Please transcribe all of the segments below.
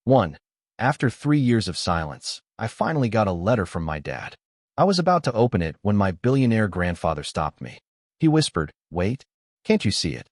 1. After 3 years of silence, I finally got a letter from my dad. I was about to open it when my billionaire grandfather stopped me. He whispered, "Wait, can't you see it?"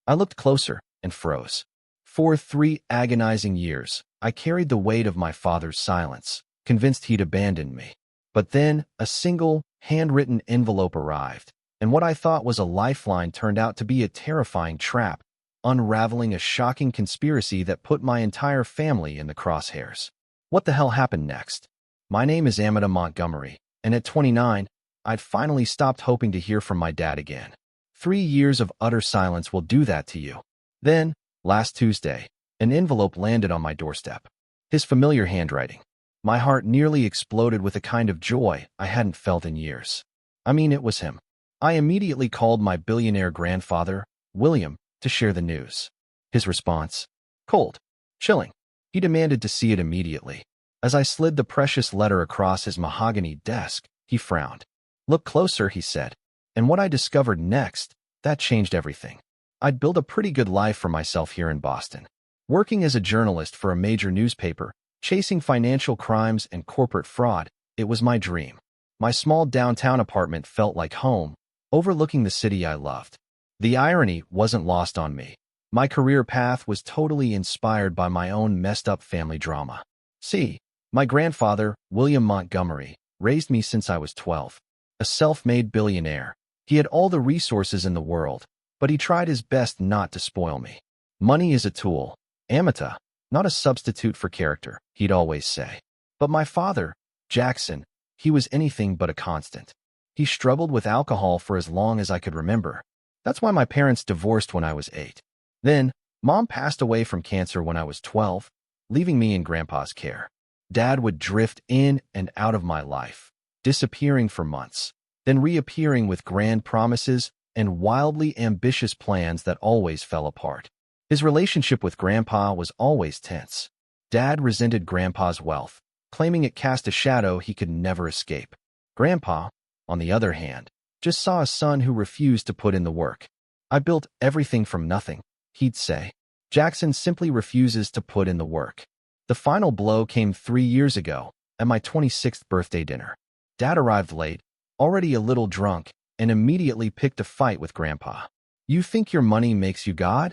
I looked closer and froze. For 3 agonizing years, I carried the weight of my father's silence, convinced he'd abandoned me. But then, a single, handwritten envelope arrived, and what I thought was a lifeline turned out to be a terrifying trap, unraveling a shocking conspiracy that put my entire family in the crosshairs. What the hell happened next? My name is Amita Montgomery, and at 29, I'd finally stopped hoping to hear from my dad again. 3 years of utter silence will do that to you. Then, last Tuesday, an envelope landed on my doorstep. His familiar handwriting. My heart nearly exploded with a kind of joy I hadn't felt in years. I mean, it was him. I immediately called my billionaire grandfather, William, to share the news. His response? Cold. Chilling. He demanded to see it immediately. As I slid the precious letter across his mahogany desk, he frowned. "Look closer," he said. And what I discovered next, that changed everything. I'd built a pretty good life for myself here in Boston. Working as a journalist for a major newspaper, chasing financial crimes and corporate fraud, it was my dream. My small downtown apartment felt like home, overlooking the city I loved. The irony wasn't lost on me. My career path was totally inspired by my own messed-up family drama. See, my grandfather, William Montgomery, raised me since I was 12. A self-made billionaire. He had all the resources in the world, but he tried his best not to spoil me. Money is a tool, Amita, not a substitute for character, he'd always say. But my father, Jackson, he was anything but a constant. He struggled with alcohol for as long as I could remember. That's why my parents divorced when I was 8. Then, Mom passed away from cancer when I was 12, leaving me in Grandpa's care. Dad would drift in and out of my life, disappearing for months, then reappearing with grand promises and wildly ambitious plans that always fell apart. His relationship with Grandpa was always tense. Dad resented Grandpa's wealth, claiming it cast a shadow he could never escape. Grandpa, on the other hand, just saw a son who refused to put in the work. "I built everything from nothing," he'd say. Jackson simply refuses to put in the work. The final blow came 3 years ago, at my 26th birthday dinner. Dad arrived late, already a little drunk, and immediately picked a fight with Grandpa. "You think your money makes you God?"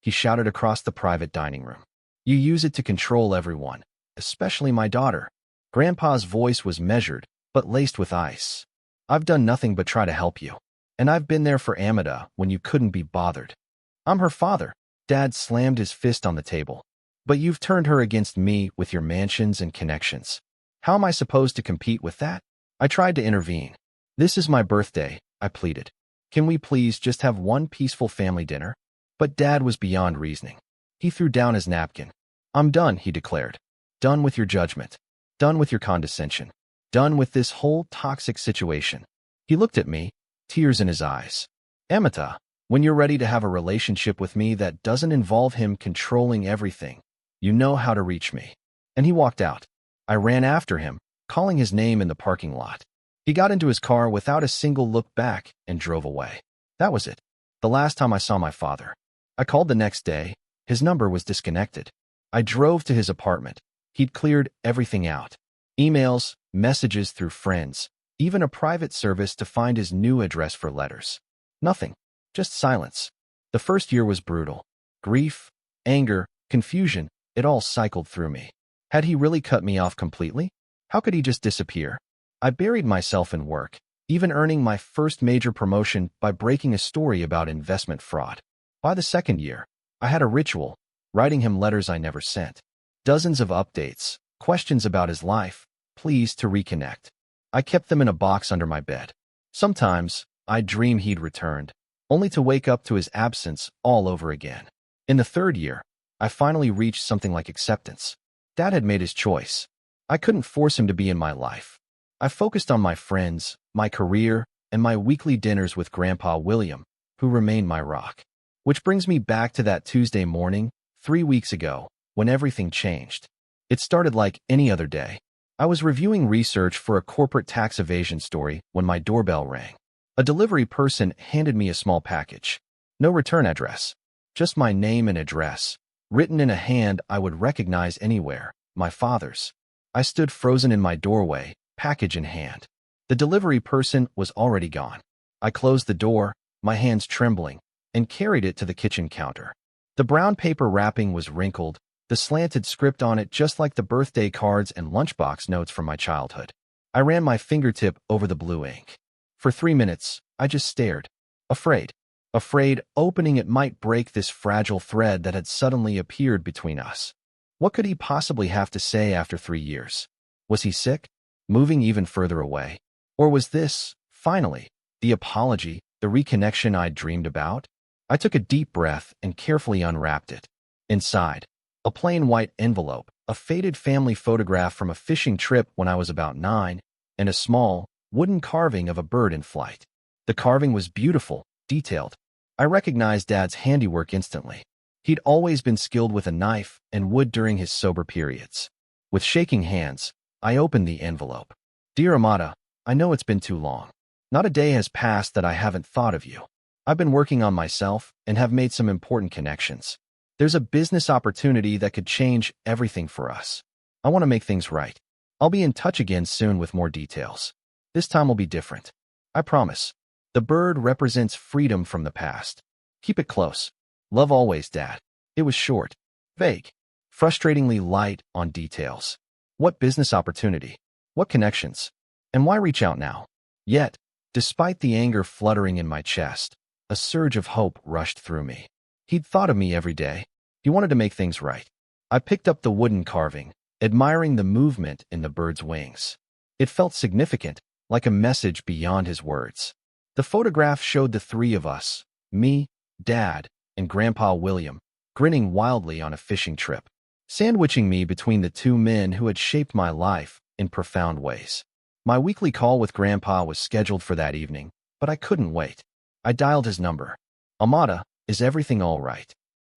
he shouted across the private dining room. "You use it to control everyone, especially my daughter." Grandpa's voice was measured, but laced with ice. "I've done nothing but try to help you. And I've been there for Amita when you couldn't be bothered. I'm her father." Dad slammed his fist on the table. "But you've turned her against me with your mansions and connections. How am I supposed to compete with that?" I tried to intervene. "This is my birthday," I pleaded. "Can we please just have one peaceful family dinner?" But Dad was beyond reasoning. He threw down his napkin. "I'm done," he declared. "Done with your judgment. Done with your condescension. Done with this whole toxic situation." He looked at me, tears in his eyes. "Amita, when you're ready to have a relationship with me that doesn't involve him controlling everything, you know how to reach me." And he walked out. I ran after him, calling his name in the parking lot. He got into his car without a single look back and drove away. That was it. The last time I saw my father. I called the next day. His number was disconnected. I drove to his apartment. He'd cleared everything out. Emails, messages through friends, even a private service to find his new address for letters. Nothing. Just silence. The first year was brutal. Grief, anger, confusion, it all cycled through me. Had he really cut me off completely? How could he just disappear? I buried myself in work, even earning my first major promotion by breaking a story about investment fraud. By the second year, I had a ritual, writing him letters I never sent. Dozens of updates, questions about his life, pleas to reconnect. I kept them in a box under my bed. Sometimes, I'd dream he'd returned, only to wake up to his absence all over again. In the third year, I finally reached something like acceptance. Dad had made his choice. I couldn't force him to be in my life. I focused on my friends, my career, and my weekly dinners with Grandpa William, who remained my rock. Which brings me back to that Tuesday morning, 3 weeks ago, when everything changed. It started like any other day. I was reviewing research for a corporate tax evasion story when my doorbell rang. A delivery person handed me a small package. No return address. Just my name and address. written in a hand I would recognize anywhere, my father's. I stood frozen in my doorway, package in hand. The delivery person was already gone. I closed the door, my hands trembling, and carried it to the kitchen counter. The brown paper wrapping was wrinkled, the slanted script on it just like the birthday cards and lunchbox notes from my childhood. I ran my fingertip over the blue ink. For 3 minutes, I just stared, afraid. Afraid opening it might break this fragile thread that had suddenly appeared between us. What could he possibly have to say after 3 years? Was he sick, moving even further away? Or was this, finally, the apology, the reconnection I'd dreamed about? I took a deep breath and carefully unwrapped it. Inside, a plain white envelope, a faded family photograph from a fishing trip when I was about 9, and a small, wooden carving of a bird in flight. The carving was beautiful, detailed. I recognized Dad's handiwork instantly. He'd always been skilled with a knife and wood during his sober periods. With shaking hands, I opened the envelope. Dear Amata, I know it's been too long. Not a day has passed that I haven't thought of you. I've been working on myself and have made some important connections. There's a business opportunity that could change everything for us. I want to make things right. I'll be in touch again soon with more details. This time will be different. I promise. The bird represents freedom from the past. Keep it close. Love always, Dad. It was short, vague, frustratingly light on details. What business opportunity? What connections? And why reach out now? Yet, despite the anger fluttering in my chest, a surge of hope rushed through me. He'd thought of me every day. He wanted to make things right. I picked up the wooden carving, admiring the movement in the bird's wings. It felt significant, like a message beyond his words. The photograph showed the three of us, me, Dad, and Grandpa William, grinning wildly on a fishing trip, sandwiching me between the two men who had shaped my life in profound ways. My weekly call with Grandpa was scheduled for that evening, but I couldn't wait. I dialed his number. Amata, is everything all right?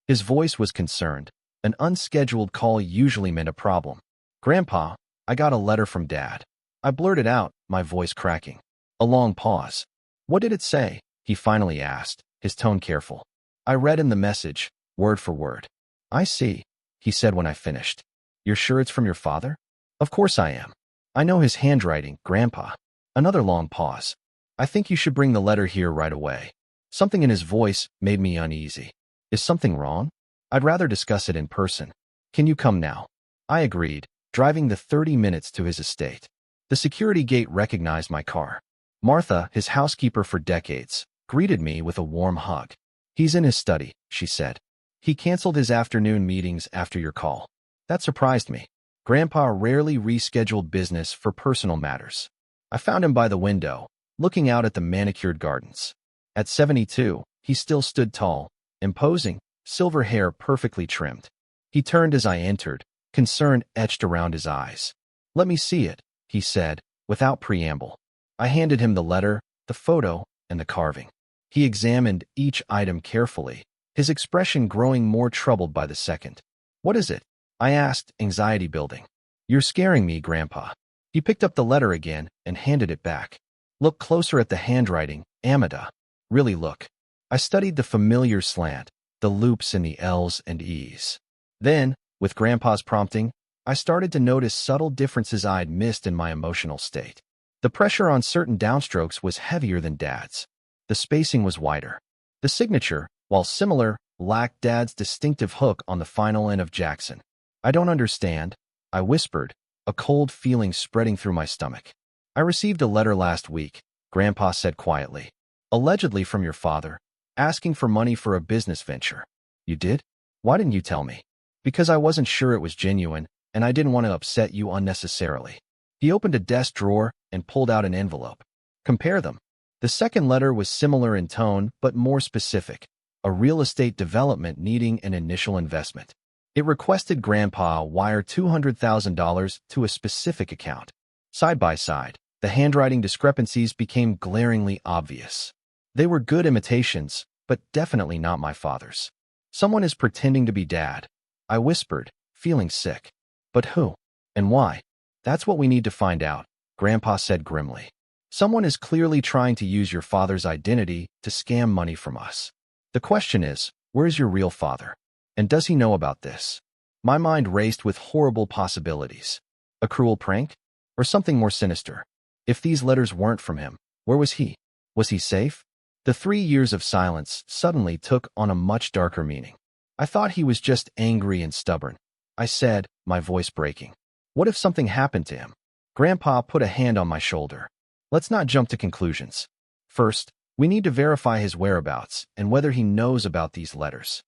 His voice was concerned. An unscheduled call usually meant a problem. Grandpa, I got a letter from Dad. I blurted out, my voice cracking. A long pause. What did it say? He finally asked, his tone careful. I read in the message, word for word. I see, he said when I finished. You're sure it's from your father? Of course I am. I know his handwriting, Grandpa. Another long pause. I think you should bring the letter here right away. Something in his voice made me uneasy. Is something wrong? I'd rather discuss it in person. Can you come now? I agreed, driving the 30 minutes to his estate. The security gate recognized my car. Martha, his housekeeper for decades, greeted me with a warm hug. He's in his study, she said. He canceled his afternoon meetings after your call. That surprised me. Grandpa rarely rescheduled business for personal matters. I found him by the window, looking out at the manicured gardens. At 72, he still stood tall, imposing, silver hair perfectly trimmed. He turned as I entered, concern etched around his eyes. Let me see it, he said, without preamble. I handed him the letter, the photo, and the carving. He examined each item carefully, his expression growing more troubled by the second. What is it? I asked, anxiety building. You're scaring me, Grandpa. He picked up the letter again and handed it back. Look closer at the handwriting, Amata. Really look. I studied the familiar slant, the loops in the L's and E's. Then, with Grandpa's prompting, I started to notice subtle differences I'd missed in my emotional state. The pressure on certain downstrokes was heavier than Dad's. The spacing was wider. The signature, while similar, lacked Dad's distinctive hook on the final N of Jackson. I don't understand, I whispered, a cold feeling spreading through my stomach. I received a letter last week, Grandpa said quietly. Allegedly from your father, asking for money for a business venture. You did? Why didn't you tell me? Because I wasn't sure it was genuine, and I didn't want to upset you unnecessarily. He opened a desk drawer and pulled out an envelope. Compare them. The second letter was similar in tone, but more specific. A real estate development needing an initial investment. It requested Grandpa wire $200,000 to a specific account. Side by side, the handwriting discrepancies became glaringly obvious. They were good imitations, but definitely not my father's. Someone is pretending to be Dad, I whispered, feeling sick. But who? And why? That's what we need to find out, Grandpa said grimly. Someone is clearly trying to use your father's identity to scam money from us. The question is, where's your real father? And does he know about this? My mind raced with horrible possibilities. A cruel prank? Or something more sinister? If these letters weren't from him, where was he? Was he safe? The 3 years of silence suddenly took on a much darker meaning. I thought he was just angry and stubborn. I said, my voice breaking. What if something happened to him? Grandpa put a hand on my shoulder. Let's not jump to conclusions. First, we need to verify his whereabouts and whether he knows about these letters.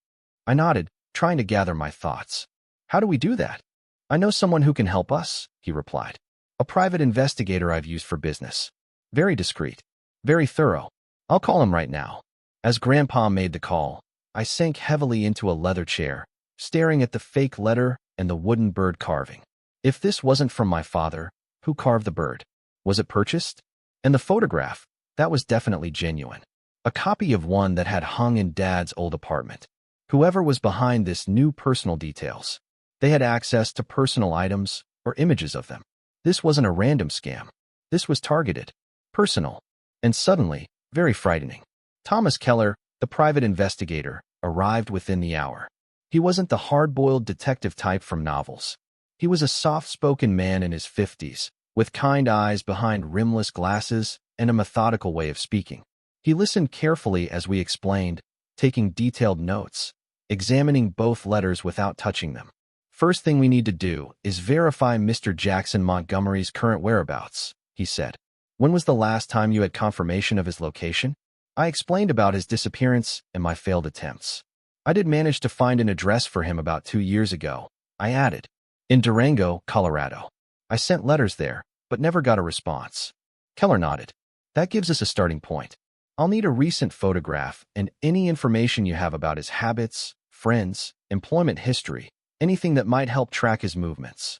I nodded, trying to gather my thoughts. How do we do that? I know someone who can help us, he replied. A private investigator I've used for business. Very discreet. Very thorough. I'll call him right now. As Grandpa made the call, I sank heavily into a leather chair, staring at the fake letter and the wooden bird carving. If this wasn't from my father, who carved the bird? Was it purchased? And the photograph, that was definitely genuine. A copy of one that had hung in Dad's old apartment. Whoever was behind this knew personal details. They had access to personal items or images of them. This wasn't a random scam. This was targeted, personal, and suddenly, very frightening. Thomas Keller, the private investigator, arrived within the hour. He wasn't the hard-boiled detective type from novels. He was a soft-spoken man in his 50s, with kind eyes behind rimless glasses and a methodical way of speaking. He listened carefully as we explained, taking detailed notes, examining both letters without touching them. First thing we need to do is verify Mr. Jackson Montgomery's current whereabouts, he said. When was the last time you had confirmation of his location? I explained about his disappearance and my failed attempts. I did manage to find an address for him about 2 years ago, I added. In Durango, Colorado. I sent letters there, but never got a response. Keller nodded. That gives us a starting point. I'll need a recent photograph and any information you have about his habits, friends, employment history, anything that might help track his movements.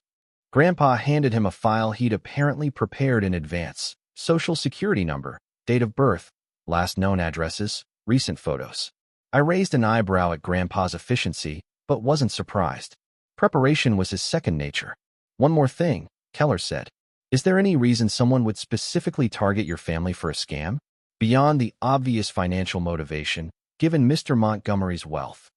Grandpa handed him a file he'd apparently prepared in advance. Social security number, date of birth, last known addresses, recent photos. I raised an eyebrow at Grandpa's efficiency, but wasn't surprised. Preparation was his second nature. One more thing, Keller said. Is there any reason someone would specifically target your family for a scam? Beyond the obvious financial motivation, given Mr. Montgomery's wealth.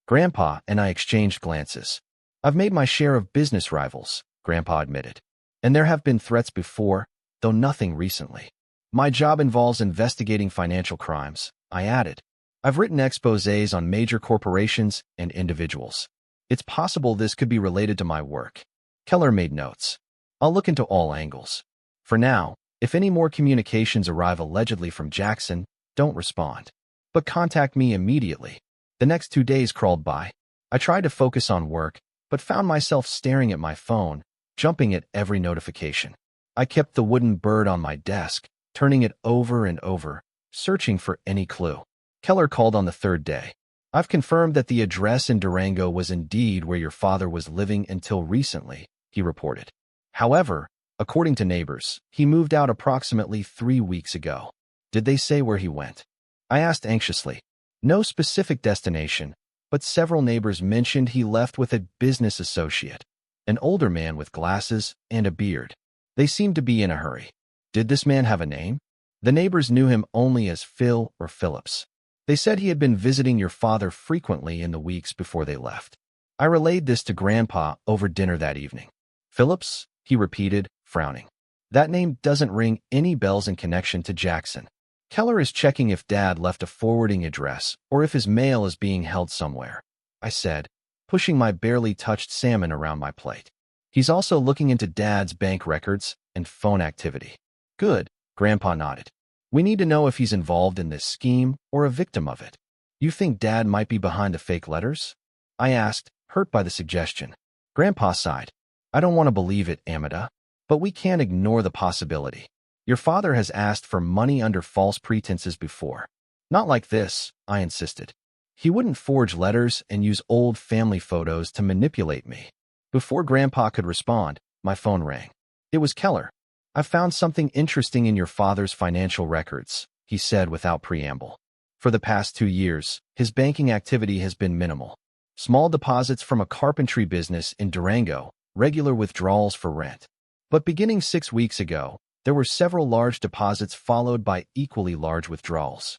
Grandpa and I exchanged glances. I've made my share of business rivals, Grandpa admitted. And there have been threats before, though nothing recently. My job involves investigating financial crimes, I added. I've written exposés on major corporations and individuals. It's possible this could be related to my work. Keller made notes. I'll look into all angles. For now, if any more communications arrive allegedly from Jackson, don't respond. But contact me immediately. The next 2 days crawled by. I tried to focus on work, but found myself staring at my phone, jumping at every notification. I kept the wooden bird on my desk, turning it over and over, searching for any clue. Keller called on the 3rd day. I've confirmed that the address in Durango was indeed where your father was living until recently, he reported. However, according to neighbors, he moved out approximately 3 weeks ago. Did they say where he went? I asked anxiously. No specific destination, but several neighbors mentioned he left with a business associate, an older man with glasses and a beard. They seemed to be in a hurry. Did this man have a name? The neighbors knew him only as Phil or Phillips. They said he had been visiting your father frequently in the weeks before they left. I relayed this to Grandpa over dinner that evening. Phillips, he repeated, frowning. That name doesn't ring any bells in connection to Jackson. Keller is checking if Dad left a forwarding address or if his mail is being held somewhere, I said, pushing my barely touched salmon around my plate. He's also looking into Dad's bank records and phone activity. Good, Grandpa nodded. We need to know if he's involved in this scheme or a victim of it. You think Dad might be behind the fake letters? I asked, hurt by the suggestion. Grandpa sighed. I don't want to believe it, Amida, but we can't ignore the possibility. Your father has asked for money under false pretenses before. Not like this, I insisted. He wouldn't forge letters and use old family photos to manipulate me. Before Grandpa could respond, my phone rang. It was Keller. I found something interesting in your father's financial records, he said without preamble. For the past 2 years, his banking activity has been minimal. Small deposits from a carpentry business in Durango, regular withdrawals for rent. But beginning 6 weeks ago, there were several large deposits followed by equally large withdrawals.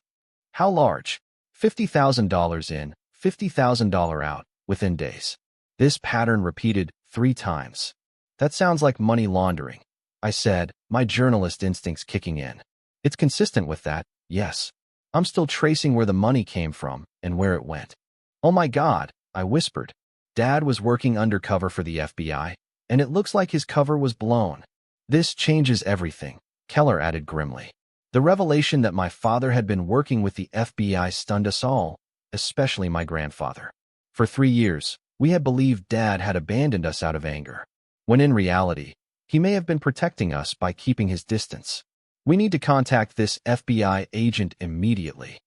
How large? $50,000 in, $50,000 out, within days. This pattern repeated 3 times. That sounds like money laundering, I said, my journalist instincts kicking in. It's consistent with that, yes. I'm still tracing where the money came from and where it went. Oh my God, I whispered. Dad was working undercover for the FBI, and it looks like his cover was blown. This changes everything, Keller added grimly. The revelation that my father had been working with the FBI stunned us all, especially my grandfather. For 3 years, we had believed Dad had abandoned us out of anger, when in reality, he may have been protecting us by keeping his distance. We need to contact this FBI agent immediately,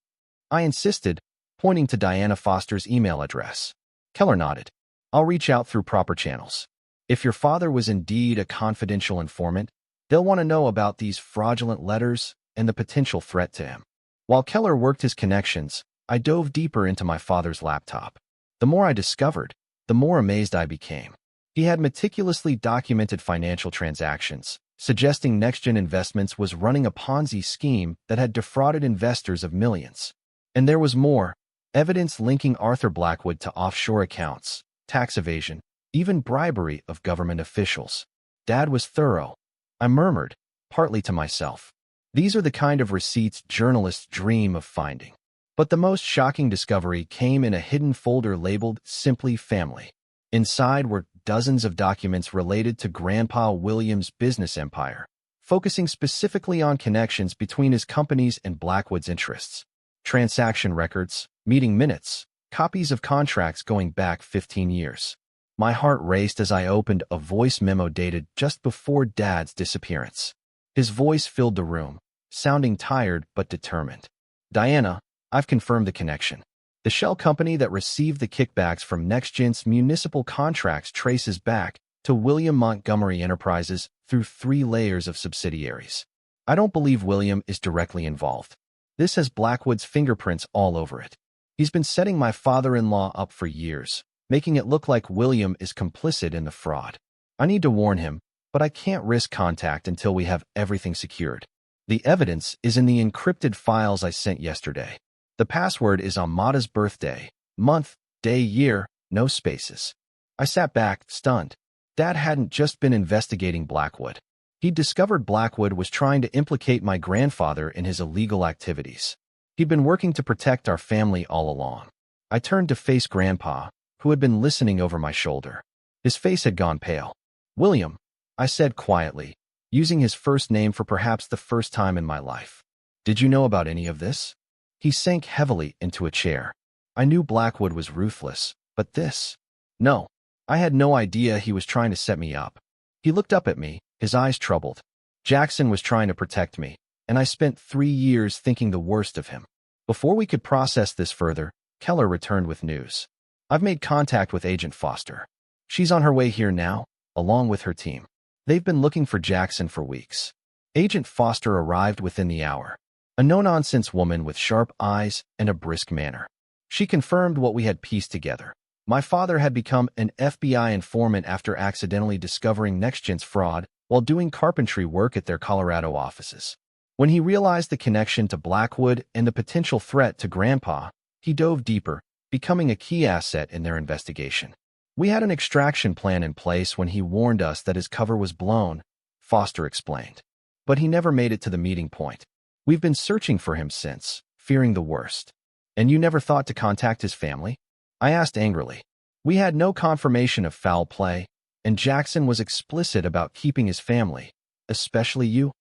I insisted, pointing to Diana Foster's email address. Keller nodded. I'll reach out through proper channels. If your father was indeed a confidential informant, they'll want to know about these fraudulent letters and the potential threat to him. While Keller worked his connections, I dove deeper into my father's laptop. The more I discovered, the more amazed I became. He had meticulously documented financial transactions, suggesting NextGen Investments was running a Ponzi scheme that had defrauded investors of millions. And there was more, evidence linking Arthur Blackwood to offshore accounts, tax evasion, even bribery of government officials. Dad was thorough, I murmured, partly to myself. These are the kind of receipts journalists dream of finding. But the most shocking discovery came in a hidden folder labeled Simply Family. Inside were dozens of documents related to Grandpa William's business empire, focusing specifically on connections between his companies and Blackwood's interests. Transaction records, meeting minutes, copies of contracts going back 15 years. My heart raced as I opened a voice memo dated just before Dad's disappearance. His voice filled the room, sounding tired but determined. Diana, I've confirmed the connection. The shell company that received the kickbacks from NextGen's municipal contracts traces back to William Montgomery Enterprises through 3 layers of subsidiaries. I don't believe William is directly involved. This has Blackwood's fingerprints all over it. He's been setting my father-in-law up for years, making it look like William is complicit in the fraud. I need to warn him, but I can't risk contact until we have everything secured. The evidence is in the encrypted files I sent yesterday. The password is Amada's birthday, month, day, year, no spaces. I sat back, stunned. Dad hadn't just been investigating Blackwood. He'd discovered Blackwood was trying to implicate my grandfather in his illegal activities. He'd been working to protect our family all along. I turned to face Grandpa, who had been listening over my shoulder. His face had gone pale. William, I said quietly, using his first name for perhaps the first time in my life. Did you know about any of this? He sank heavily into a chair. I knew Blackwood was ruthless, but this? No. I had no idea he was trying to set me up. He looked up at me, his eyes troubled. Jackson was trying to protect me, and I spent 3 years thinking the worst of him. Before we could process this further, Keller returned with news. I've made contact with Agent Foster. She's on her way here now, along with her team. They've been looking for Jackson for weeks. Agent Foster arrived within the hour. A no-nonsense woman with sharp eyes and a brisk manner. She confirmed what we had pieced together. My father had become an FBI informant after accidentally discovering NextGen's fraud while doing carpentry work at their Colorado offices. When he realized the connection to Blackwood and the potential threat to Grandpa, he dove deeper, becoming a key asset in their investigation. We had an extraction plan in place when he warned us that his cover was blown, Foster explained. But he never made it to the meeting point. We've been searching for him since, fearing the worst. And you never thought to contact his family? I asked angrily. We had no confirmation of foul play, and Jackson was explicit about keeping his family, especially you,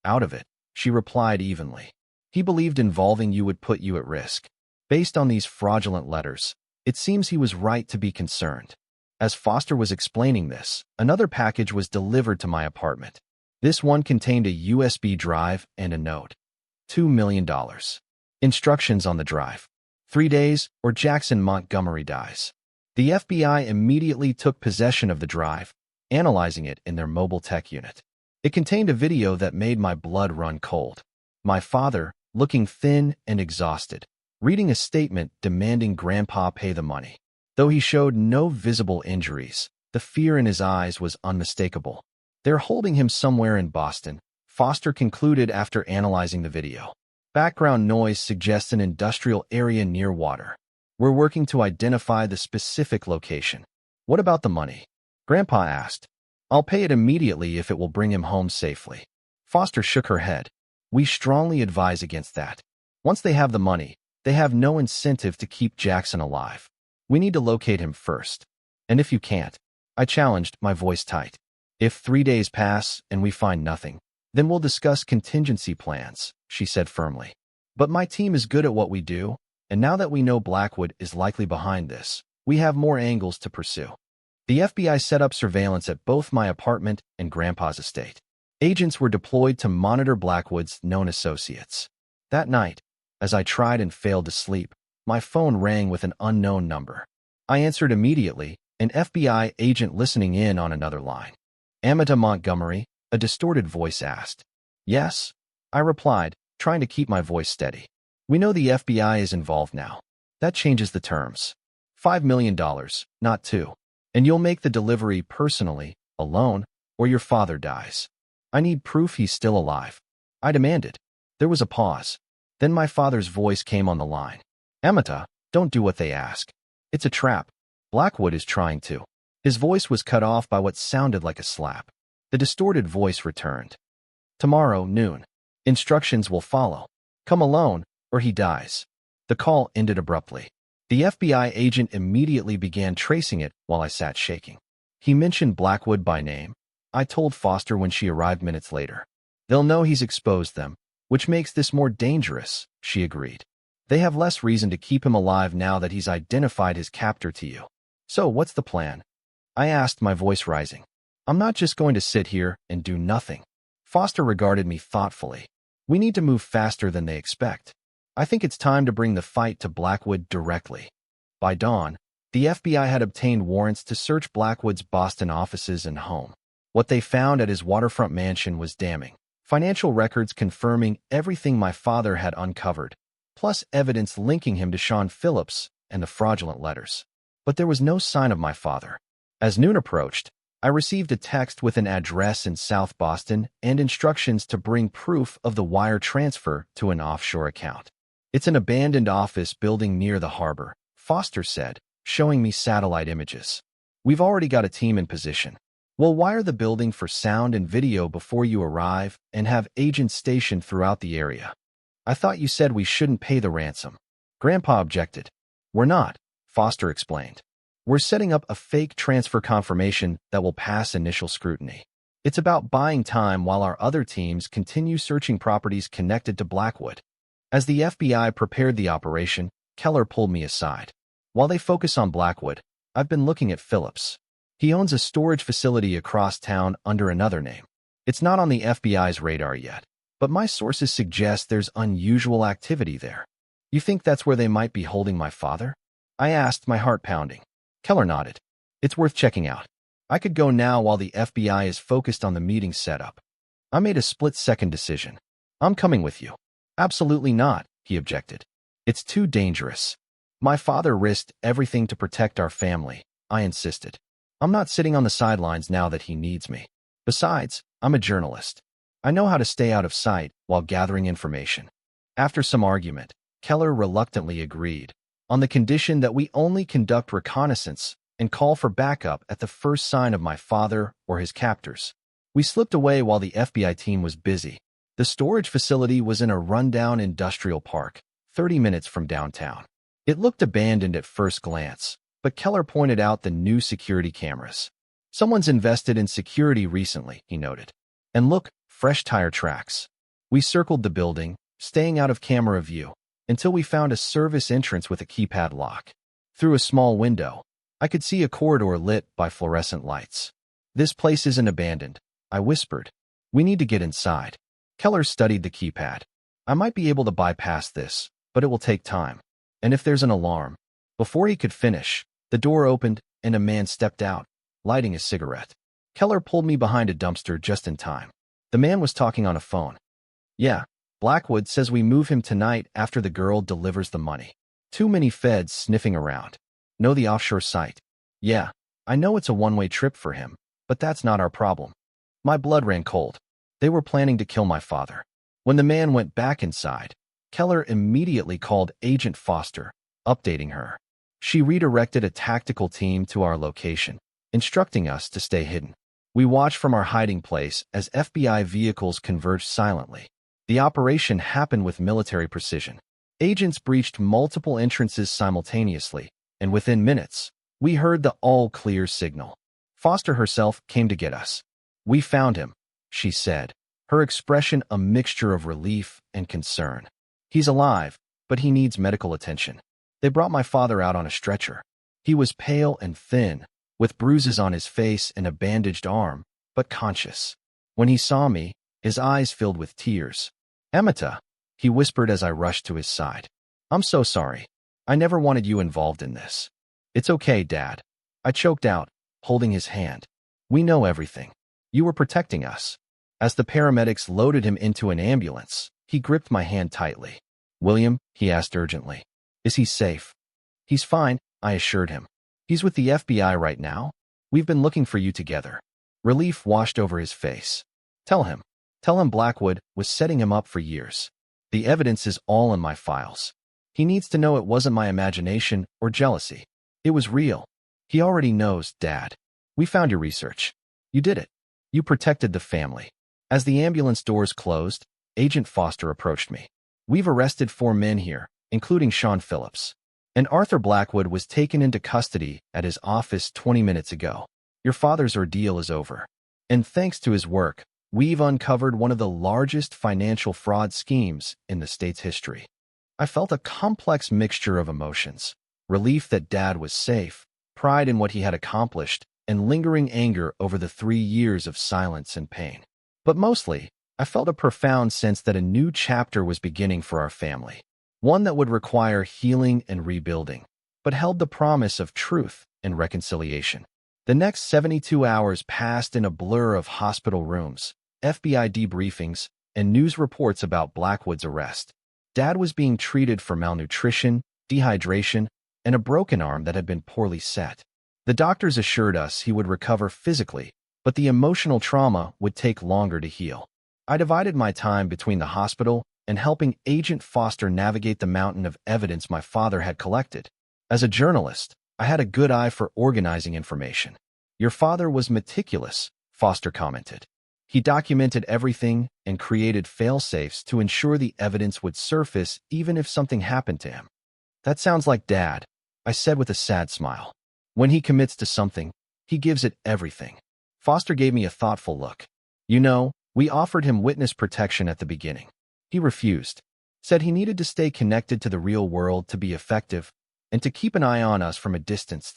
out of it, she replied evenly. He believed involving you would put you at risk. Based on these fraudulent letters, it seems he was right to be concerned. As Foster was explaining this, another package was delivered to my apartment. This one contained a USB drive and a note. $2 million. Instructions on the drive. 3 days, or Jackson Montgomery dies. The FBI immediately took possession of the drive, analyzing it in their mobile tech unit. It contained a video that made my blood run cold. My father, looking thin and exhausted, reading a statement demanding Grandpa pay the money. Though he showed no visible injuries, the fear in his eyes was unmistakable. They're holding him somewhere in Boston, Foster concluded after analyzing the video. Background noise suggests an industrial area near water. We're working to identify the specific location. What about the money? Grandpa asked. I'll pay it immediately if it will bring him home safely. Foster shook her head. We strongly advise against that. Once they have the money, they have no incentive to keep Jackson alive. We need to locate him first. And if you can't, I challenged, my voice tight. If 3 days pass and we find nothing, then we'll discuss contingency plans, she said firmly. But my team is good at what we do, and now that we know Blackwood is likely behind this, we have more angles to pursue. The FBI set up surveillance at both my apartment and Grandpa's estate. Agents were deployed to monitor Blackwood's known associates. That night, as I tried and failed to sleep, my phone rang with an unknown number. I answered immediately, an FBI agent listening in on another line. Amita Montgomery, a distorted voice asked. Yes, I replied, trying to keep my voice steady. We know the FBI is involved now. That changes the terms. $5 million, not 2. And you'll make the delivery personally, alone, or your father dies. I need proof he's still alive. I demanded. There was a pause. Then my father's voice came on the line. Amita, don't do what they ask. It's a trap. Blackwood is trying to. His voice was cut off by what sounded like a slap. The distorted voice returned. Tomorrow, noon. Instructions will follow. Come alone, or he dies. The call ended abruptly. The FBI agent immediately began tracing it while I sat shaking. He mentioned Blackwood by name. I told Foster when she arrived minutes later. They'll know he's exposed them, which makes this more dangerous, she agreed. They have less reason to keep him alive now that he's identified his captor to you. So what's the plan? I asked, my voice rising. I'm not just going to sit here and do nothing. Foster regarded me thoughtfully. We need to move faster than they expect. I think it's time to bring the fight to Blackwood directly. By dawn, the FBI had obtained warrants to search Blackwood's Boston offices and home. What they found at his waterfront mansion was damning. Financial records confirming everything my father had uncovered, plus evidence linking him to Sean Phillips and the fraudulent letters. But there was no sign of my father. As noon approached, I received a text with an address in South Boston and instructions to bring proof of the wire transfer to an offshore account. It's an abandoned office building near the harbor, Foster said, showing me satellite images. We've already got a team in position. We'll wire the building for sound and video before you arrive and have agents stationed throughout the area. I thought you said we shouldn't pay the ransom. Grandpa objected. We're not, Foster explained. We're setting up a fake transfer confirmation that will pass initial scrutiny. It's about buying time while our other teams continue searching properties connected to Blackwood. As the FBI prepared the operation, Keller pulled me aside. While they focus on Blackwood, I've been looking at Phillips. He owns a storage facility across town under another name. It's not on the FBI's radar yet, but my sources suggest there's unusual activity there. You think that's where they might be holding my father? I asked, my heart pounding. Keller nodded. It's worth checking out. I could go now while the FBI is focused on the meeting setup. I made a split-second decision. I'm coming with you. Absolutely not, he objected. It's too dangerous. My father risked everything to protect our family, I insisted. I'm not sitting on the sidelines now that he needs me. Besides, I'm a journalist. I know how to stay out of sight while gathering information. After some argument, Keller reluctantly agreed, on the condition that we only conduct reconnaissance and call for backup at the first sign of my father or his captors. We slipped away while the FBI team was busy. The storage facility was in a rundown industrial park, 30 minutes from downtown. It looked abandoned at first glance, but Keller pointed out the new security cameras. Someone's invested in security recently, he noted. And look, fresh tire tracks. We circled the building, staying out of camera view, until we found a service entrance with a keypad lock. Through a small window, I could see a corridor lit by fluorescent lights. This place isn't abandoned, I whispered. We need to get inside. Keller studied the keypad. I might be able to bypass this, but it will take time. And if there's an alarm. Before he could finish, the door opened and a man stepped out, lighting a cigarette. Keller pulled me behind a dumpster just in time. The man was talking on a phone. Yeah, Blackwood says we move him tonight after the girl delivers the money. Too many feds sniffing around. Know the offshore site? Yeah, I know it's a one-way trip for him, but that's not our problem. My blood ran cold. They were planning to kill my father. When the man went back inside, Keller immediately called Agent Foster, updating her. She redirected a tactical team to our location, instructing us to stay hidden. We watched from our hiding place as FBI vehicles converged silently. The operation happened with military precision. Agents breached multiple entrances simultaneously, and within minutes, we heard the all-clear signal. Foster herself came to get us. "We found him," she said, her expression a mixture of relief and concern. "He's alive, but he needs medical attention." They brought my father out on a stretcher. He was pale and thin, with bruises on his face and a bandaged arm, but conscious. When he saw me, his eyes filled with tears. "Emita," he whispered as I rushed to his side. "I'm so sorry. I never wanted you involved in this." "It's okay, Dad," I choked out, holding his hand. "We know everything. You were protecting us." As the paramedics loaded him into an ambulance, he gripped my hand tightly. "William," he asked urgently, "is he safe?" "He's fine," I assured him. "He's with the FBI right now. We've been looking for you together." Relief washed over his face. Tell him Blackwood was setting him up for years. The evidence is all in my files. He needs to know it wasn't my imagination or jealousy. It was real. He already knows, Dad. We found your research. You did it. You protected the family." As the ambulance doors closed, Agent Foster approached me. "We've arrested 4 men here, including Sean Phillips. And Arthur Blackwood was taken into custody at his office 20 minutes ago. Your father's ordeal is over. And thanks to his work, we've uncovered one of the largest financial fraud schemes in the state's history." I felt a complex mixture of emotions: relief that Dad was safe, pride in what he had accomplished, and lingering anger over the 3 years of silence and pain. But mostly, I felt a profound sense that a new chapter was beginning for our family, one that would require healing and rebuilding, but held the promise of truth and reconciliation. The next 72 hours passed in a blur of hospital rooms, FBI debriefings, and news reports about Blackwood's arrest. Dad was being treated for malnutrition, dehydration, and a broken arm that had been poorly set. The doctors assured us he would recover physically, but the emotional trauma would take longer to heal. I divided my time between the hospital and helping Agent Foster navigate the mountain of evidence my father had collected. As a journalist, I had a good eye for organizing information. "Your father was meticulous," Foster commented. "He documented everything and created fail-safes to ensure the evidence would surface even if something happened to him." "That sounds like Dad," I said with a sad smile. "When he commits to something, he gives it everything." Foster gave me a thoughtful look. "You know, we offered him witness protection at the beginning. He refused, said he needed to stay connected to the real world to be effective and to keep an eye on us from a distance."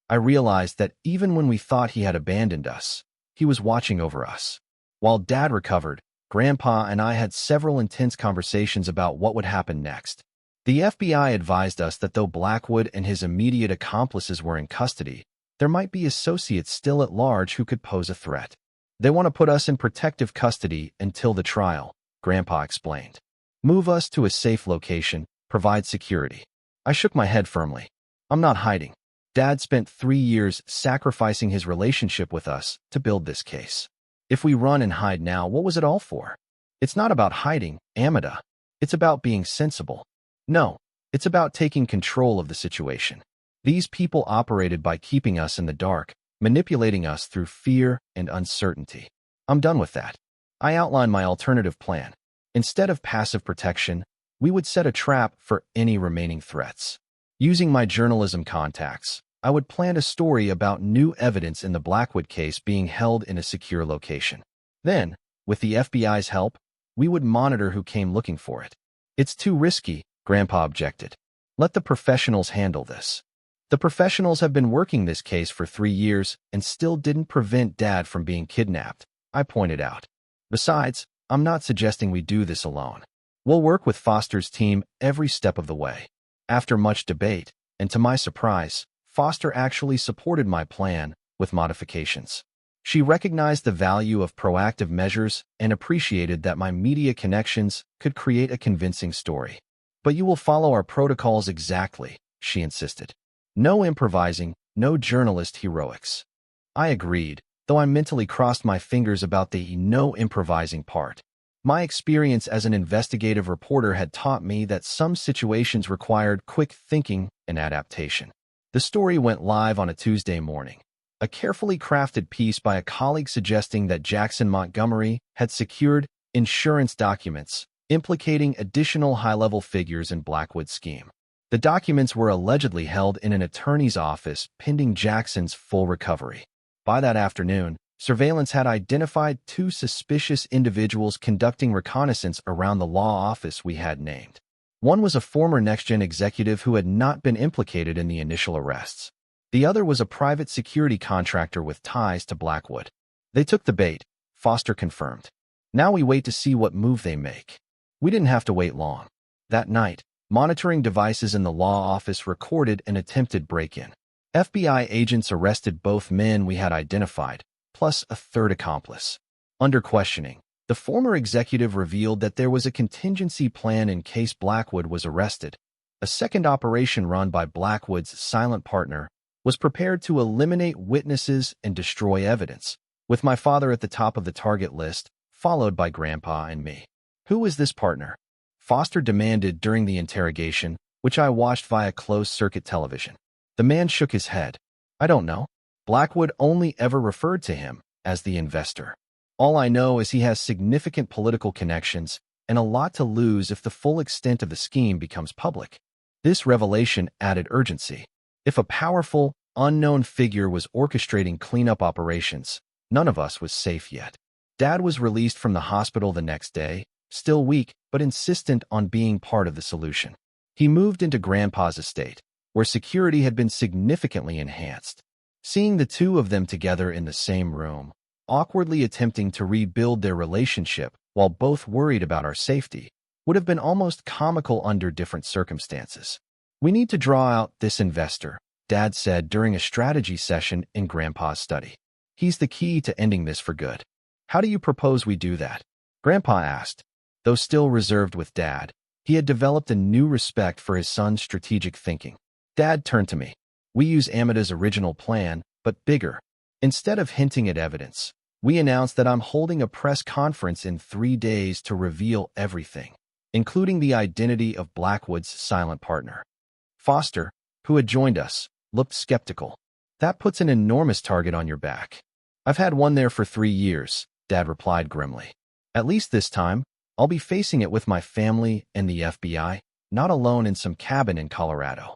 I realized that even when we thought he had abandoned us, he was watching over us. While Dad recovered, Grandpa and I had several intense conversations about what would happen next. The FBI advised us that though Blackwood and his immediate accomplices were in custody, there might be associates still at large who could pose a threat. "They want to put us in protective custody until the trial," Grandpa explained. "Move us to a safe location, provide security." I shook my head firmly. "I'm not hiding. Dad spent 3 years sacrificing his relationship with us to build this case. If we run and hide now, what was it all for? It's not about hiding, Amida. It's about being sensible. No, it's about taking control of the situation. These people operated by keeping us in the dark, manipulating us through fear and uncertainty. I'm done with that." I outlined my alternative plan. Instead of passive protection, we would set a trap for any remaining threats. Using my journalism contacts, I would plan a story about new evidence in the Blackwood case being held in a secure location. Then, with the FBI's help, we would monitor who came looking for it. "It's too risky," Grandpa objected. "Let the professionals handle this." "The professionals have been working this case for 3 years and still didn't prevent Dad from being kidnapped," I pointed out. "Besides, I'm not suggesting we do this alone. We'll work with Foster's team every step of the way." After much debate, and to my surprise, Foster actually supported my plan with modifications. She recognized the value of proactive measures and appreciated that my media connections could create a convincing story. "But you will follow our protocols exactly," she insisted. "No improvising, no journalist heroics." I agreed, though I mentally crossed my fingers about the no improvising part. My experience as an investigative reporter had taught me that some situations required quick thinking and adaptation. The story went live on a Tuesday morning. A carefully crafted piece by a colleague suggesting that Jackson Montgomery had secured insurance documents implicating additional high-level figures in Blackwood's scheme. The documents were allegedly held in an attorney's office pending Jackson's full recovery. By that afternoon, surveillance had identified two suspicious individuals conducting reconnaissance around the law office we had named. One was a former NextGen executive who had not been implicated in the initial arrests. The other was a private security contractor with ties to Blackwood. They took the bait, Foster confirmed. Now we wait to see what move they make. We didn't have to wait long. That night, monitoring devices in the law office recorded an attempted break-in. FBI agents arrested both men we had identified, plus a third accomplice. Under questioning, the former executive revealed that there was a contingency plan in case Blackwood was arrested. A second operation run by Blackwood's silent partner was prepared to eliminate witnesses and destroy evidence, with my father at the top of the target list, followed by Grandpa and me. Who is this partner? Foster demanded during the interrogation, which I watched via closed-circuit television. The man shook his head. I don't know. Blackwood only ever referred to him as the investor. All I know is he has significant political connections and a lot to lose if the full extent of the scheme becomes public. This revelation added urgency. If a powerful, unknown figure was orchestrating cleanup operations, none of us was safe yet. Dad was released from the hospital the next day, still weak but insistent on being part of the solution. He moved into Grandpa's estate, where security had been significantly enhanced. Seeing the two of them together in the same room, awkwardly attempting to rebuild their relationship while both worried about our safety, would have been almost comical under different circumstances. We need to draw out this investor, Dad said during a strategy session in Grandpa's study. He's the key to ending this for good. How do you propose we do that? Grandpa asked. Though still reserved with Dad, he had developed a new respect for his son's strategic thinking. Dad turned to me. We use Amida's original plan, but bigger. Instead of hinting at evidence, we announced that I'm holding a press conference in 3 days to reveal everything, including the identity of Blackwood's silent partner. Foster, who had joined us, looked skeptical. That puts an enormous target on your back. I've had one there for 3 years, Dad replied grimly. At least this time, I'll be facing it with my family and the FBI, not alone in some cabin in Colorado.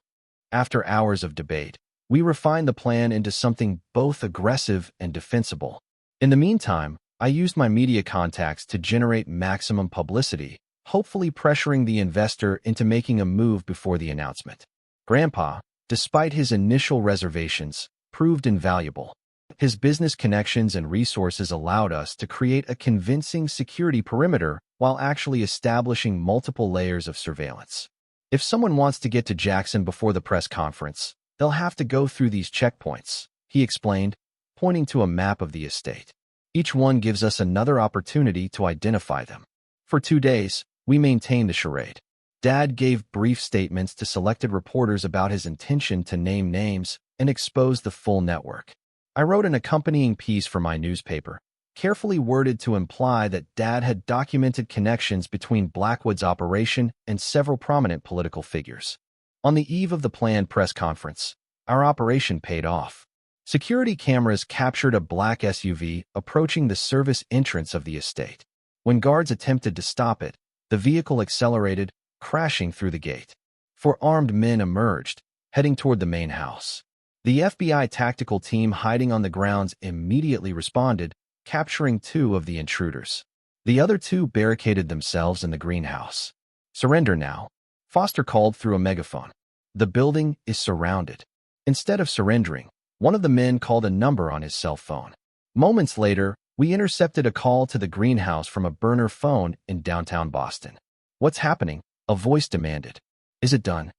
After hours of debate, we refined the plan into something both aggressive and defensible. In the meantime, I used my media contacts to generate maximum publicity, hopefully pressuring the investor into making a move before the announcement. Grandpa, despite his initial reservations, proved invaluable. His business connections and resources allowed us to create a convincing security perimeter while actually establishing multiple layers of surveillance. If someone wants to get to Jackson before the press conference, they'll have to go through these checkpoints, he explained, pointing to a map of the estate. Each one gives us another opportunity to identify them. For 2 days, we maintained the charade. Dad gave brief statements to selected reporters about his intention to name names and expose the full network. I wrote an accompanying piece for my newspaper, carefully worded to imply that Dad had documented connections between Blackwood's operation and several prominent political figures. On the eve of the planned press conference, our operation paid off. Security cameras captured a black SUV approaching the service entrance of the estate. When guards attempted to stop it, the vehicle accelerated, crashing through the gate. 4 armed men emerged, heading toward the main house. The FBI tactical team hiding on the grounds immediately responded, capturing 2 of the intruders. The other 2 barricaded themselves in the greenhouse. Surrender now, Foster called through a megaphone. The building is surrounded. Instead of surrendering, one of the men called a number on his cell phone. Moments later, we intercepted a call to the greenhouse from a burner phone in downtown Boston. What's happening? A voice demanded. Is it done?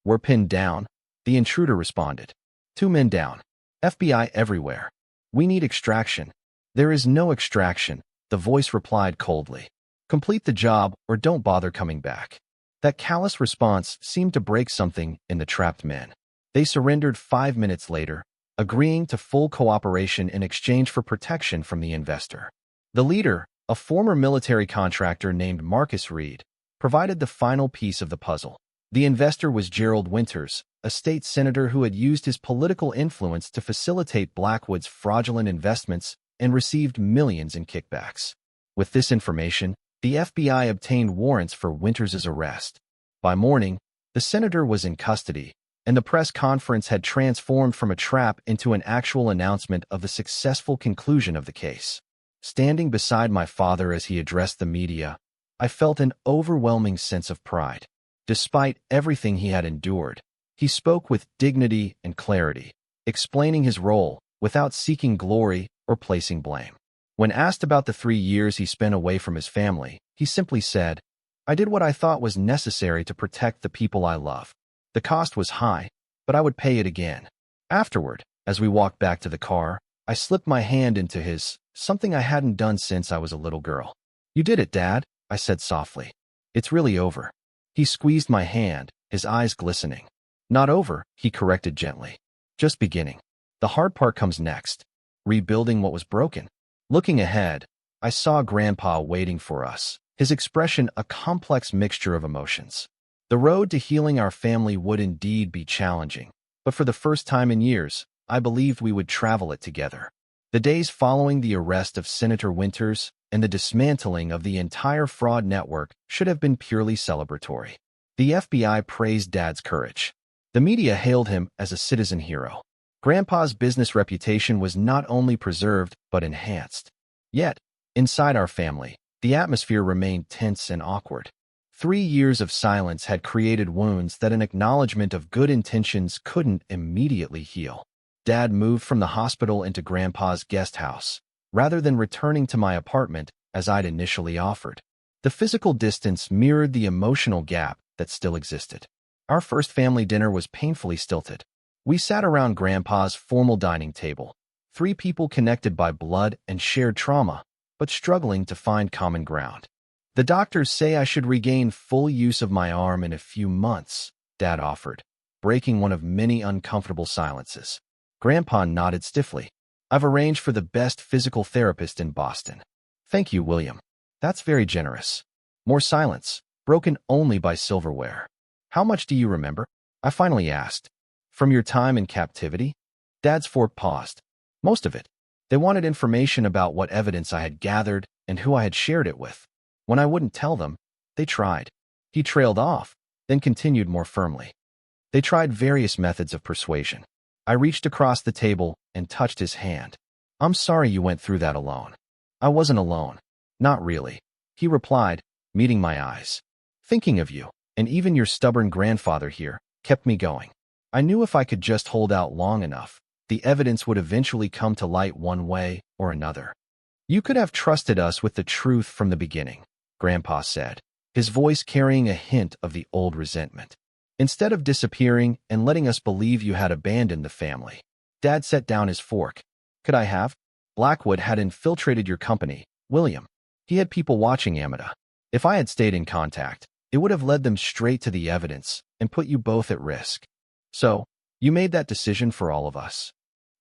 We're pinned down, the intruder responded. 2 men down. FBI everywhere. We need extraction. There is no extraction, the voice replied coldly. Complete the job or don't bother coming back. That callous response seemed to break something in the trapped men. They surrendered 5 minutes later, agreeing to full cooperation in exchange for protection from the investor. The leader, a former military contractor named Marcus Reed, provided the final piece of the puzzle. The investor was Gerald Winters, a state senator who had used his political influence to facilitate Blackwood's fraudulent investments and received millions in kickbacks. With this information, the FBI obtained warrants for Winters' arrest. By morning, the senator was in custody, and the press conference had transformed from a trap into an actual announcement of the successful conclusion of the case. Standing beside my father as he addressed the media, I felt an overwhelming sense of pride. Despite everything he had endured, he spoke with dignity and clarity, explaining his role without seeking glory or placing blame. When asked about the 3 years he spent away from his family, he simply said, "I did what I thought was necessary to protect the people I love. The cost was high, but I would pay it again." Afterward, as we walked back to the car, I slipped my hand into his, something I hadn't done since I was a little girl. "You did it, Dad," I said softly. "It's really over." He squeezed my hand, his eyes glistening. "Not over," he corrected gently. "Just beginning. The hard part comes next. Rebuilding what was broken." Looking ahead, I saw Grandpa waiting for us, his expression a complex mixture of emotions. The road to healing our family would indeed be challenging, but for the first time in years, I believed we would travel it together. The days following the arrest of Senator Winters and the dismantling of the entire fraud network should have been purely celebratory. The FBI praised Dad's courage. The media hailed him as a citizen hero. Grandpa's business reputation was not only preserved but enhanced. Yet, inside our family, the atmosphere remained tense and awkward. 3 years of silence had created wounds that an acknowledgement of good intentions couldn't immediately heal. Dad moved from the hospital into Grandpa's guest house, rather than returning to my apartment as I'd initially offered. The physical distance mirrored the emotional gap that still existed. Our first family dinner was painfully stilted. We sat around Grandpa's formal dining table, 3 people connected by blood and shared trauma, but struggling to find common ground. "The doctors say I should regain full use of my arm in a few months," Dad offered, breaking one of many uncomfortable silences. Grandpa nodded stiffly. "I've arranged for the best physical therapist in Boston." "Thank you, William. That's very generous." More silence, broken only by silverware. "How much do you remember?" I finally asked. "From your time in captivity?" Dad's fork paused. "Most of it. They wanted information about what evidence I had gathered and who I had shared it with. When I wouldn't tell them, they tried." He trailed off, then continued more firmly. "They tried various methods of persuasion." I reached across the table and touched his hand. "I'm sorry you went through that alone." "I wasn't alone. Not really," he replied, meeting my eyes. "Thinking of you, and even your stubborn grandfather here, kept me going. I knew if I could just hold out long enough, the evidence would eventually come to light one way or another." "You could have trusted us with the truth from the beginning," Grandpa said, his voice carrying a hint of the old resentment. "Instead of disappearing and letting us believe you had abandoned the family." Dad set down his fork. "Could I have?" "Blackwood had infiltrated your company, William. He had people watching Amada. If I had stayed in contact, it would have led them straight to the evidence and put you both at risk. So, you made that decision for all of us."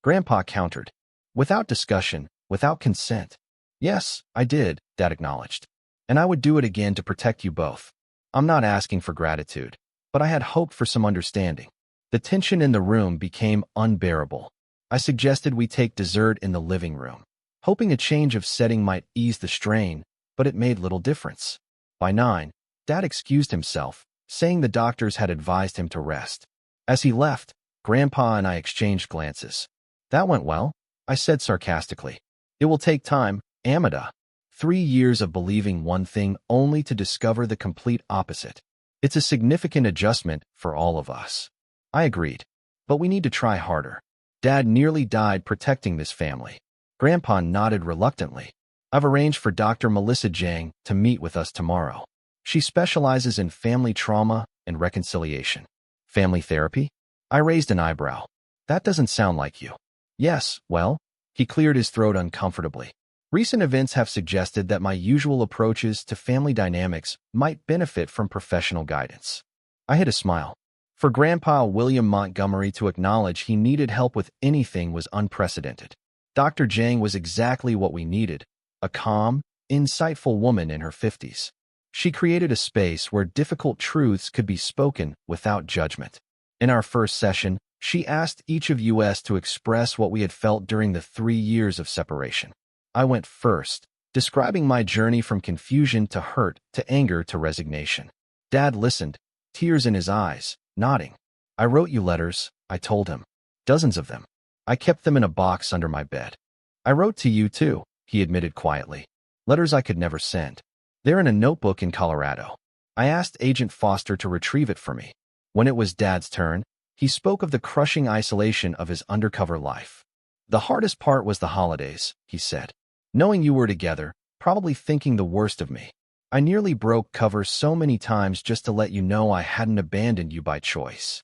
Grandpa countered. "Without discussion, without consent." "Yes, I did," Dad acknowledged. "And I would do it again to protect you both. I'm not asking for gratitude, but I had hoped for some understanding." The tension in the room became unbearable. I suggested we take dessert in the living room, hoping a change of setting might ease the strain, but it made little difference. By 9, Dad excused himself, saying the doctors had advised him to rest. As he left, Grandpa and I exchanged glances. "That went well," I said sarcastically. "It will take time, Amada." 3 years of believing one thing only to discover the complete opposite. It's a significant adjustment for all of us. I agreed. "But we need to try harder. Dad nearly died protecting this family." Grandpa nodded reluctantly. "I've arranged for Dr. Melissa Jang to meet with us tomorrow. She specializes in family trauma and reconciliation." "Family therapy?" I raised an eyebrow. "That doesn't sound like you." "Yes, well," he cleared his throat uncomfortably. "Recent events have suggested that my usual approaches to family dynamics might benefit from professional guidance." I hid a smile. For Grandpa William Montgomery to acknowledge he needed help with anything was unprecedented. Dr. Jang was exactly what we needed, a calm, insightful woman in her 50s. She created a space where difficult truths could be spoken without judgment. In our first session, she asked each of us to express what we had felt during the 3 years of separation. I went first, describing my journey from confusion to hurt to anger to resignation. Dad listened, tears in his eyes, nodding. I wrote you letters, I told him. Dozens of them. I kept them in a box under my bed. I wrote to you too, he admitted quietly. Letters I could never send. They're in a notebook in Colorado. I asked Agent Foster to retrieve it for me. When it was Dad's turn, he spoke of the crushing isolation of his undercover life. The hardest part was the holidays, he said. Knowing you were together, probably thinking the worst of me. I nearly broke cover so many times just to let you know I hadn't abandoned you by choice.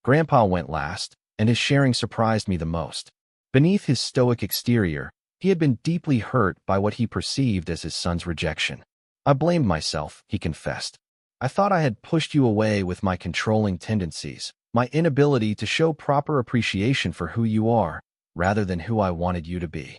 Grandpa went last, and his sharing surprised me the most. Beneath his stoic exterior, he had been deeply hurt by what he perceived as his son's rejection. I blamed myself, he confessed. I thought I had pushed you away with my controlling tendencies, my inability to show proper appreciation for who you are, rather than who I wanted you to be.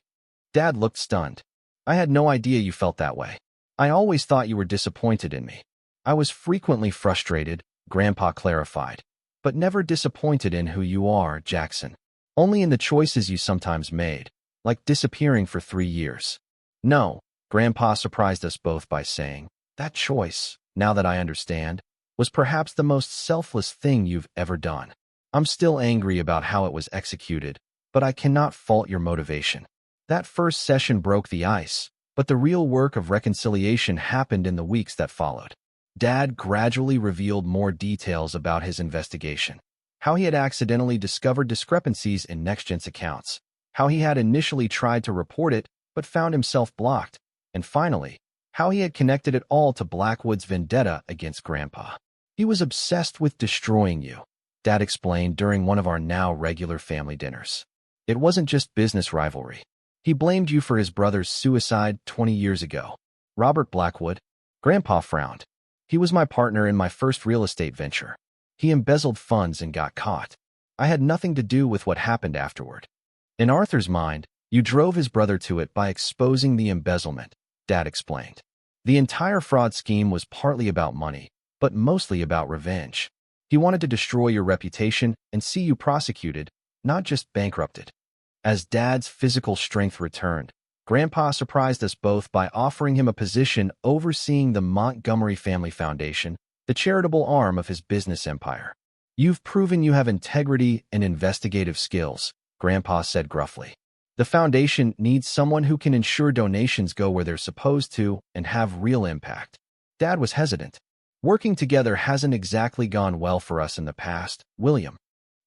Dad looked stunned. I had no idea you felt that way. I always thought you were disappointed in me. I was frequently frustrated, Grandpa clarified, but never disappointed in who you are, Jackson. Only in the choices you sometimes made, like disappearing for 3 years. No, Grandpa surprised us both by saying, that choice, now that I understand, was perhaps the most selfless thing you've ever done. I'm still angry about how it was executed, but I cannot fault your motivation. That first session broke the ice, but the real work of reconciliation happened in the weeks that followed. Dad gradually revealed more details about his investigation. How he had accidentally discovered discrepancies in NextGen's accounts. How he had initially tried to report it, but found himself blocked. And finally, how he had connected it all to Blackwood's vendetta against Grandpa. He was obsessed with destroying you, Dad explained during one of our now regular family dinners. It wasn't just business rivalry. He blamed you for his brother's suicide 20 years ago. Robert Blackwood. Grandpa frowned. He was my partner in my first real estate venture. He embezzled funds and got caught. I had nothing to do with what happened afterward. In Arthur's mind, you drove his brother to it by exposing the embezzlement, Dad explained. The entire fraud scheme was partly about money, but mostly about revenge. He wanted to destroy your reputation and see you prosecuted, not just bankrupted. As Dad's physical strength returned, Grandpa surprised us both by offering him a position overseeing the Montgomery Family Foundation, the charitable arm of his business empire. You've proven you have integrity and investigative skills, Grandpa said gruffly. The foundation needs someone who can ensure donations go where they're supposed to and have real impact. Dad was hesitant. Working together hasn't exactly gone well for us in the past, William.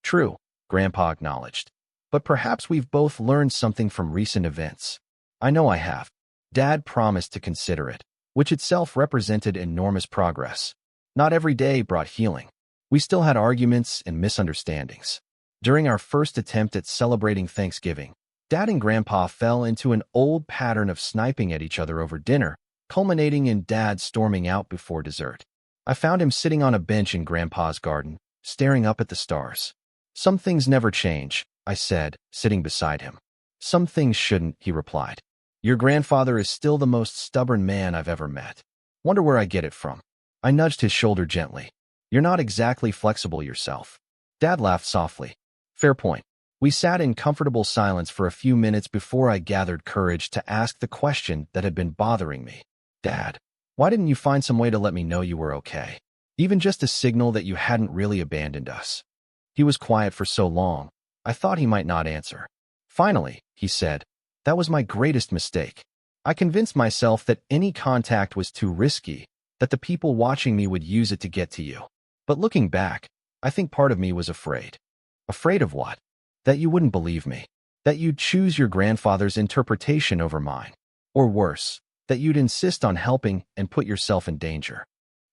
True, Grandpa acknowledged. But perhaps we've both learned something from recent events. I know I have. Dad promised to consider it, which itself represented enormous progress. Not every day brought healing. We still had arguments and misunderstandings. During our first attempt at celebrating Thanksgiving, Dad and Grandpa fell into an old pattern of sniping at each other over dinner, culminating in Dad storming out before dessert. I found him sitting on a bench in Grandpa's garden, staring up at the stars. Some things never change, I said, sitting beside him. Some things shouldn't, he replied. Your grandfather is still the most stubborn man I've ever met. Wonder where I get it from. I nudged his shoulder gently. You're not exactly flexible yourself. Dad laughed softly. Fair point. We sat in comfortable silence for a few minutes before I gathered courage to ask the question that had been bothering me. Dad, why didn't you find some way to let me know you were okay? Even just a signal that you hadn't really abandoned us. He was quiet for so long, I thought he might not answer. Finally, he said, that was my greatest mistake. I convinced myself that any contact was too risky, that the people watching me would use it to get to you. But looking back, I think part of me was afraid. Afraid of what? That you wouldn't believe me. That you'd choose your grandfather's interpretation over mine. Or worse, that you'd insist on helping and put yourself in danger.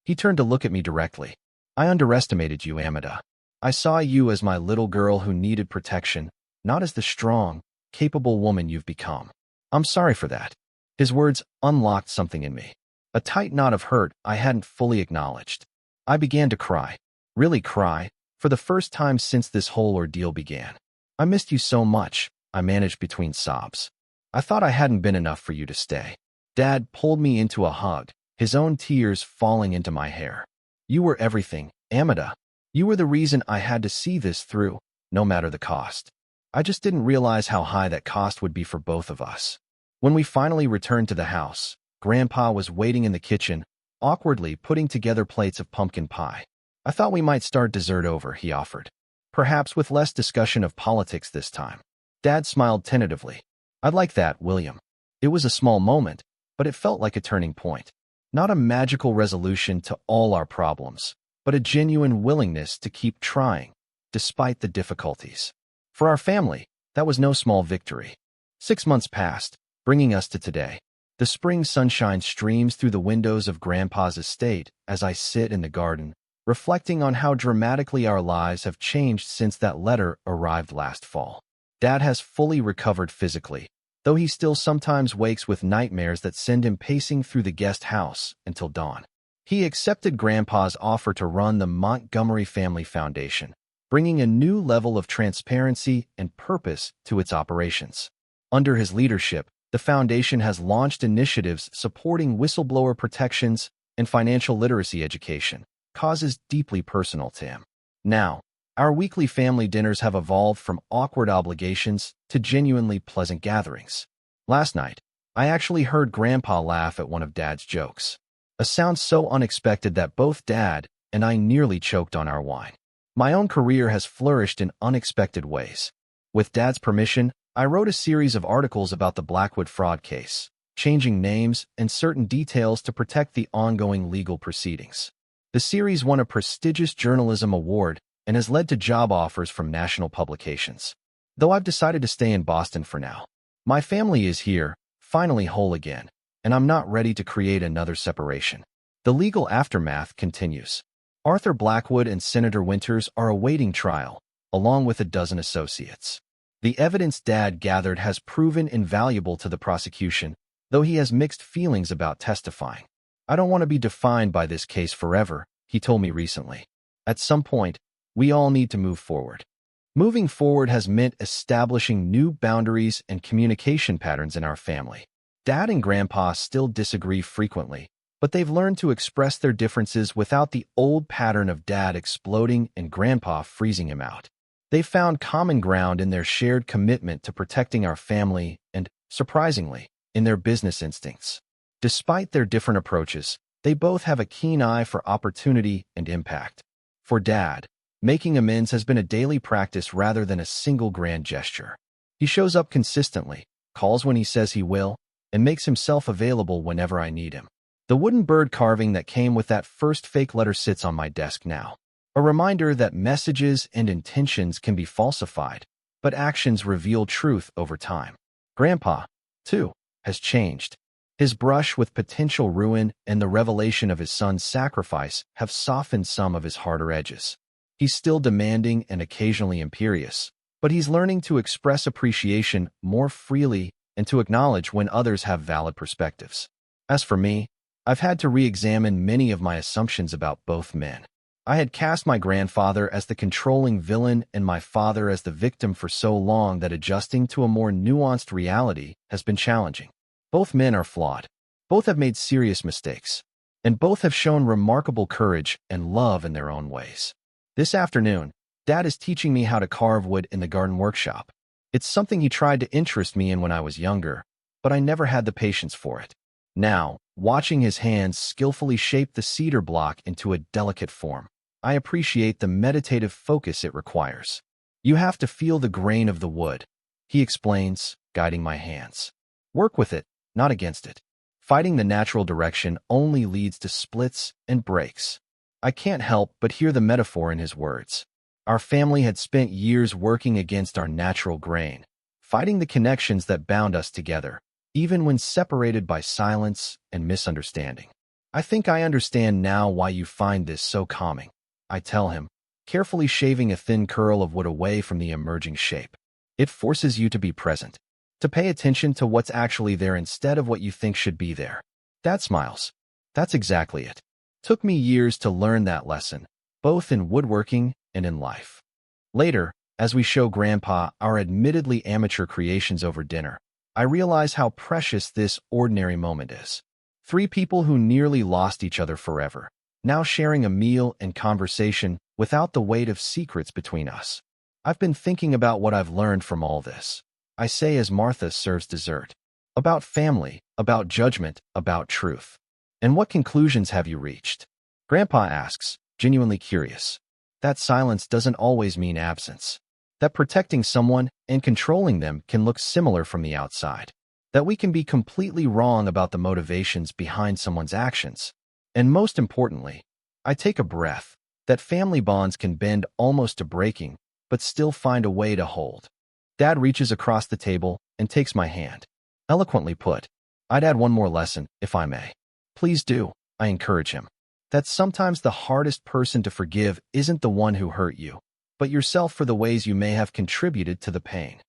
He turned to look at me directly. I underestimated you, Amanda. I saw you as my little girl who needed protection, not as the strong, capable woman you've become. I'm sorry for that. His words unlocked something in me. A tight knot of hurt I hadn't fully acknowledged. I began to cry. Really cry, for the first time since this whole ordeal began. I missed you so much, I managed between sobs. I thought I hadn't been enough for you to stay. Dad pulled me into a hug, his own tears falling into my hair. You were everything, Amanda. You were the reason I had to see this through, no matter the cost. I just didn't realize how high that cost would be for both of us. When we finally returned to the house, Grandpa was waiting in the kitchen, awkwardly putting together plates of pumpkin pie. I thought we might start dessert over, he offered. Perhaps with less discussion of politics this time. Dad smiled tentatively. I'd like that, William. It was a small moment, but it felt like a turning point. Not a magical resolution to all our problems, but a genuine willingness to keep trying, despite the difficulties. For our family, that was no small victory. 6 months passed, bringing us to today. The spring sunshine streams through the windows of Grandpa's estate as I sit in the garden, reflecting on how dramatically our lives have changed since that letter arrived last fall. Dad has fully recovered physically, though he still sometimes wakes with nightmares that send him pacing through the guest house until dawn. He accepted Grandpa's offer to run the Montgomery Family Foundation, bringing a new level of transparency and purpose to its operations. Under his leadership, the foundation has launched initiatives supporting whistleblower protections and financial literacy education, causes deeply personal to him. Now, our weekly family dinners have evolved from awkward obligations to genuinely pleasant gatherings. Last night, I actually heard Grandpa laugh at one of Dad's jokes. A sound so unexpected that both Dad and I nearly choked on our wine. My own career has flourished in unexpected ways. With Dad's permission, I wrote a series of articles about the Blackwood fraud case, changing names and certain details to protect the ongoing legal proceedings. The series won a prestigious journalism award and has led to job offers from national publications. Though I've decided to stay in Boston for now, my family is here, finally whole again, and I'm not ready to create another separation. The legal aftermath continues. Arthur Blackwood and Senator Winters are awaiting trial, along with a dozen associates. The evidence Dad gathered has proven invaluable to the prosecution, though he has mixed feelings about testifying. I don't want to be defined by this case forever, he told me recently. At some point, we all need to move forward. Moving forward has meant establishing new boundaries and communication patterns in our family. Dad and Grandpa still disagree frequently, but they've learned to express their differences without the old pattern of Dad exploding and Grandpa freezing him out. They found common ground in their shared commitment to protecting our family and, surprisingly, in their business instincts. Despite their different approaches, they both have a keen eye for opportunity and impact. For Dad, making amends has been a daily practice rather than a single grand gesture. He shows up consistently, calls when he says he will, and makes himself available whenever I need him. The wooden bird carving that came with that first fake letter sits on my desk now. A reminder that messages and intentions can be falsified, but actions reveal truth over time. Grandpa, too, has changed. His brush with potential ruin and the revelation of his son's sacrifice have softened some of his harder edges. He's still demanding and occasionally imperious, but he's learning to express appreciation more freely and to acknowledge when others have valid perspectives. As for me, I've had to re-examine many of my assumptions about both men. I had cast my grandfather as the controlling villain and my father as the victim for so long that adjusting to a more nuanced reality has been challenging. Both men are flawed. Both have made serious mistakes. And both have shown remarkable courage and love in their own ways. This afternoon, Dad is teaching me how to carve wood in the garden workshop. It's something he tried to interest me in when I was younger, but I never had the patience for it. Now, watching his hands skillfully shape the cedar block into a delicate form, I appreciate the meditative focus it requires. You have to feel the grain of the wood, he explains, guiding my hands. Work with it, not against it. Fighting the natural direction only leads to splits and breaks. I can't help but hear the metaphor in his words. Our family had spent years working against our natural grain, fighting the connections that bound us together, even when separated by silence and misunderstanding. I think I understand now why you find this so calming, I tell him, carefully shaving a thin curl of wood away from the emerging shape. It forces you to be present, to pay attention to what's actually there instead of what you think should be there. Dad smiles. That's exactly it. Took me years to learn that lesson, both in woodworking and in life. Later, as we show Grandpa our admittedly amateur creations over dinner, I realize how precious this ordinary moment is. 3 people who nearly lost each other forever, now sharing a meal and conversation without the weight of secrets between us. I've been thinking about what I've learned from all this. I say as Martha serves dessert. About family, about judgment, about truth. And what conclusions have you reached? Grandpa asks, genuinely curious. That silence doesn't always mean absence. That protecting someone and controlling them can look similar from the outside. That we can be completely wrong about the motivations behind someone's actions. And most importantly, I take a breath, that family bonds can bend almost to breaking, but still find a way to hold. Dad reaches across the table and takes my hand. Eloquently put. I'd add one more lesson, if I may. Please do, I encourage him. That sometimes the hardest person to forgive isn't the one who hurt you, but yourself for the ways you may have contributed to the pain.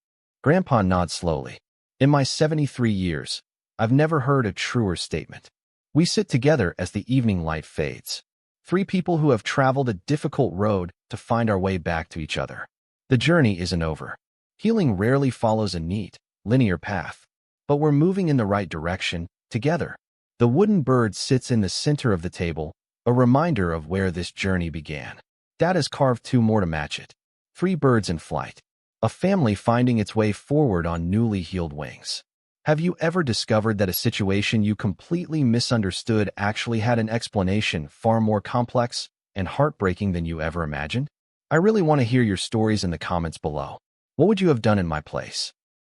Grandpa nods slowly. In my 73 years, I've never heard a truer statement. We sit together as the evening light fades. Three people who have traveled a difficult road to find our way back to each other. The journey isn't over. Healing rarely follows a neat, linear path, but we're moving in the right direction, together. The wooden bird sits in the center of the table, a reminder of where this journey began. Dad has carved two more to match it. 3 birds in flight. A family finding its way forward on newly healed wings. Have you ever discovered that a situation you completely misunderstood actually had an explanation far more complex and heartbreaking than you ever imagined? I really want to hear your stories in the comments below. What would you have done in my place?